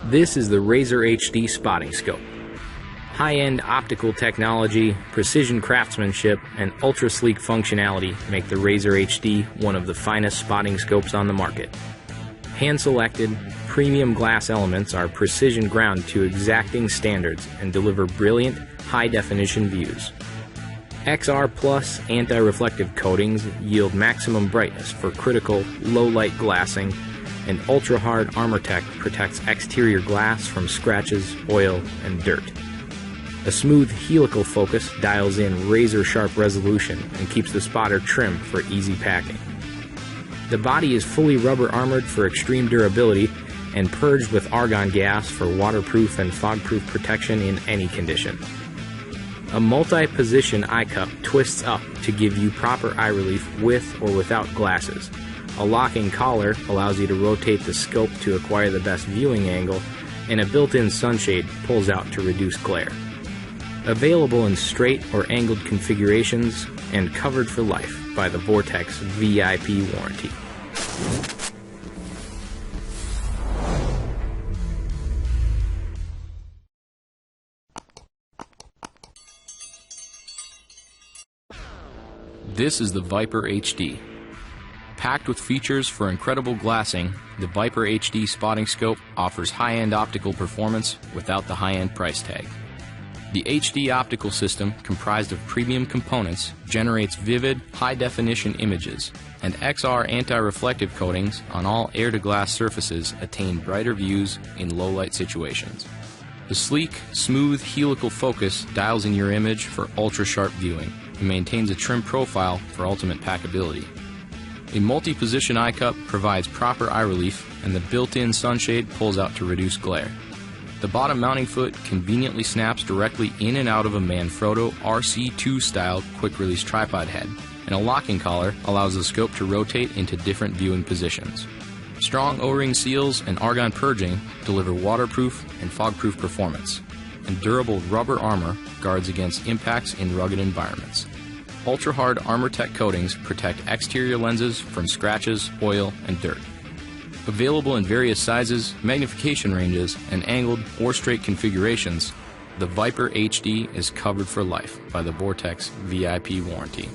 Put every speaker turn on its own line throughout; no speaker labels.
This is the Razor HD spotting scope. High-end optical technology, precision craftsmanship, and ultra-sleek functionality make the Razor HD one of the finest spotting scopes on the market. Hand-selected, premium glass elements are precision ground to exacting standards and deliver brilliant, high-definition views. XR Plus anti-reflective coatings yield maximum brightness for critical, low-light glassing, and ultra-hard ArmorTech protects exterior glass from scratches, oil, and dirt. A smooth helical focus dials in razor-sharp resolution and keeps the spotter trim for easy packing. The body is fully rubber armored for extreme durability and purged with argon gas for waterproof and fog-proof protection in any condition. A multi-position eye cup twists up to give you proper eye relief with or without glasses. A locking collar allows you to rotate the scope to acquire the best viewing angle, and a built-in sunshade pulls out to reduce glare. Available in straight or angled configurations and covered for life by the Vortex VIP warranty. This is the Viper HD. Packed with features for incredible glassing, the Viper HD spotting scope offers high-end optical performance without the high-end price tag. The HD optical system, comprised of premium components, generates vivid, high-definition images, and XR anti-reflective coatings on all air-to-glass surfaces attain brighter views in low-light situations. The sleek, smooth helical focus dials in your image for ultra-sharp viewing and maintains a trim profile for ultimate packability. A multi-position eye cup provides proper eye relief, and the built-in sunshade pulls out to reduce glare. The bottom mounting foot conveniently snaps directly in and out of a Manfrotto RC2 style quick-release tripod head, and a locking collar allows the scope to rotate into different viewing positions. Strong O-ring seals and argon purging deliver waterproof and fog-proof performance, and durable rubber armor guards against impacts in rugged environments. Ultra-hard ArmorTech coatings protect exterior lenses from scratches, oil, and dirt. Available in various sizes, magnification ranges, and angled or straight configurations, the Viper HD is covered for life by the Vortex VIP warranty.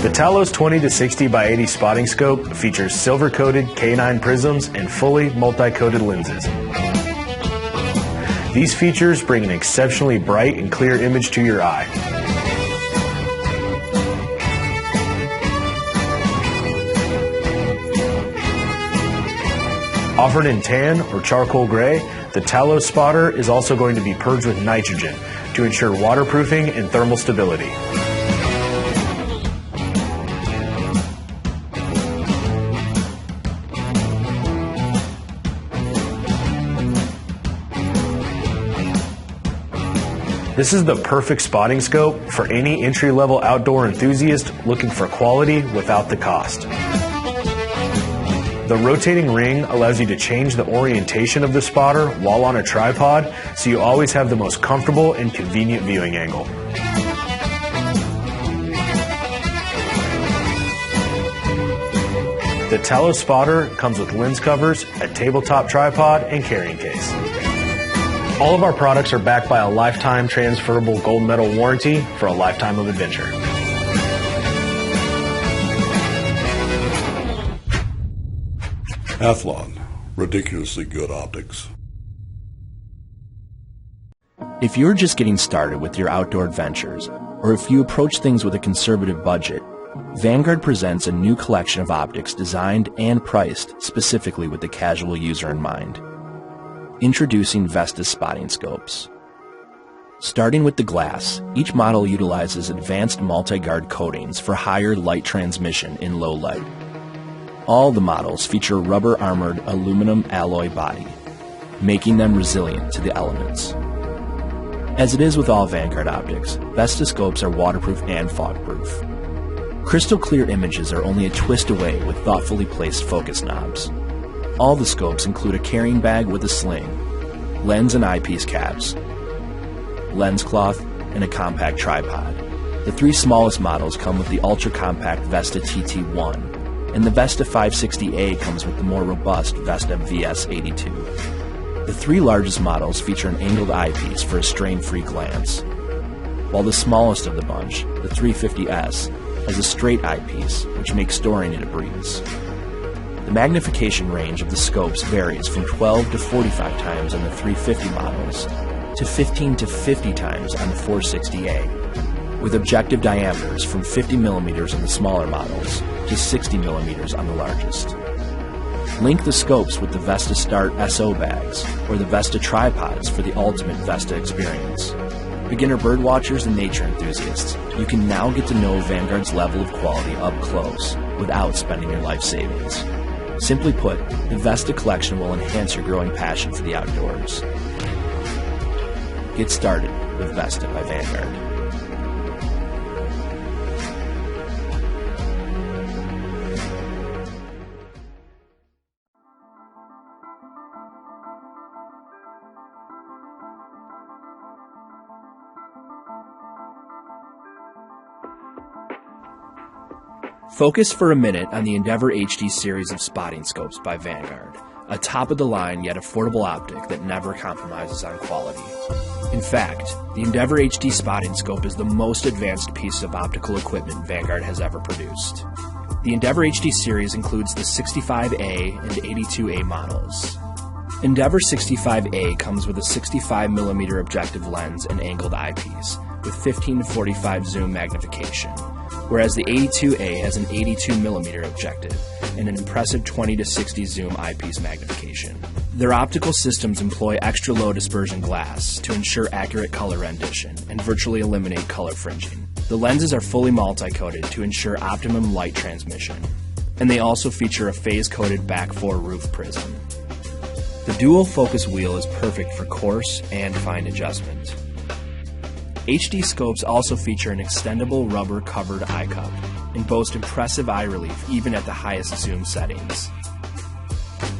The Talos 20-60 by 80 spotting scope features silver-coated K9 prisms and fully multi-coated lenses. These features bring an exceptionally bright and clear image to your eye. Offered in tan or charcoal gray, the Talos spotter is also going to be purged with nitrogen to ensure waterproofing and thermal stability. This is the perfect spotting scope for any entry-level outdoor enthusiast looking for quality without the cost. The rotating ring allows you to change the orientation of the spotter while on a tripod, so you always have the most comfortable and convenient viewing angle. The Talos spotter comes with lens covers, a tabletop tripod, and carrying case. All of our products are backed by a lifetime transferable gold medal warranty for a lifetime of adventure.
Athlon, ridiculously good optics.
If you're just getting started with your outdoor adventures, or if you approach things with a conservative budget, Vanguard presents a new collection of optics designed and priced specifically with the casual user in mind. Introducing Vestas spotting scopes. Starting with the glass, each model utilizes advanced multi-guard coatings for higher light transmission in low light. All the models feature a rubber-armored aluminum alloy body, making them resilient to the elements. As it is with all Vanguard optics, Vestas scopes are waterproof and fog-proof. Crystal clear images are only a twist away with thoughtfully placed focus knobs. All the scopes include a carrying bag with a sling, lens and eyepiece caps, lens cloth, and a compact tripod. The three smallest models come with the ultra-compact Vesta TT1, and the Vesta 560A comes with the more robust Vesta VS82. The three largest models feature an angled eyepiece for a strain-free glance, while the smallest of the bunch, the 350S, has a straight eyepiece, which makes storing it a breeze. The magnification range of the scopes varies from 12 to 45 times on the 350 models to 15 to 50 times on the 460A, with objective diameters from 50 millimeters on the smaller models to 60 millimeters on the largest. Link the scopes with the Vesta Start SO bags or the Vesta tripods for the ultimate Vesta experience. Beginner birdwatchers and nature enthusiasts, you can now get to know Vanguard's level of quality up close without spending your life savings. Simply put, the Vesta collection will enhance your growing passion for the outdoors. Get started with Vesta by Vanguard. Focus for a minute on the Endeavor HD series of spotting scopes by Vanguard, a top-of-the-line yet affordable optic that never compromises on quality. In fact, the Endeavor HD spotting scope is the most advanced piece of optical equipment Vanguard has ever produced. The Endeavor HD series includes the 65A and 82A models. Endeavor 65A comes with a 65mm objective lens and angled eyepiece, with 15 to 45 zoom magnification, whereas the 82A has an 82mm objective and an impressive 20 to 60 zoom eyepiece magnification. Their optical systems employ extra low dispersion glass to ensure accurate color rendition and virtually eliminate color fringing. The lenses are fully multi-coated to ensure optimum light transmission, and they also feature a phase-coated back 4 roof prism. The dual focus wheel is perfect for coarse and fine adjustment. HD scopes also feature an extendable rubber-covered eye cup and boast impressive eye relief even at the highest zoom settings.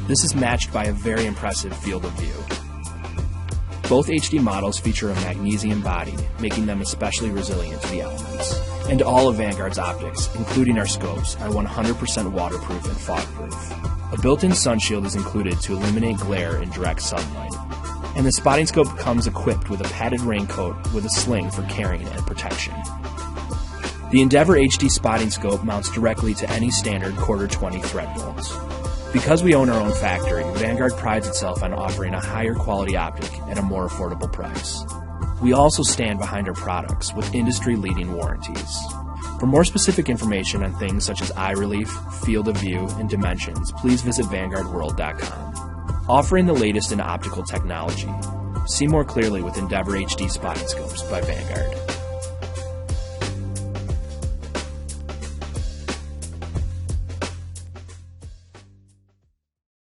This is matched by a very impressive field of view. Both HD models feature a magnesium body, making them especially resilient to the elements. And all of Vanguard's optics, including our scopes, are 100% waterproof and fog-proof. A built-in sunshield is included to eliminate glare in direct sunlight. And the spotting scope comes equipped with a padded raincoat with a sling for carrying and protection. The Endeavor HD spotting scope mounts directly to any standard quarter 20 thread bolts. Because we own our own factory, Vanguard prides itself on offering a higher quality optic at a more affordable price. We also stand behind our products with industry-leading warranties. For more specific information on things such as eye relief, field of view, and dimensions, please visit VanguardWorld.com. Offering the latest in optical technology. See more clearly with Endeavor HD spotting scopes by Vanguard.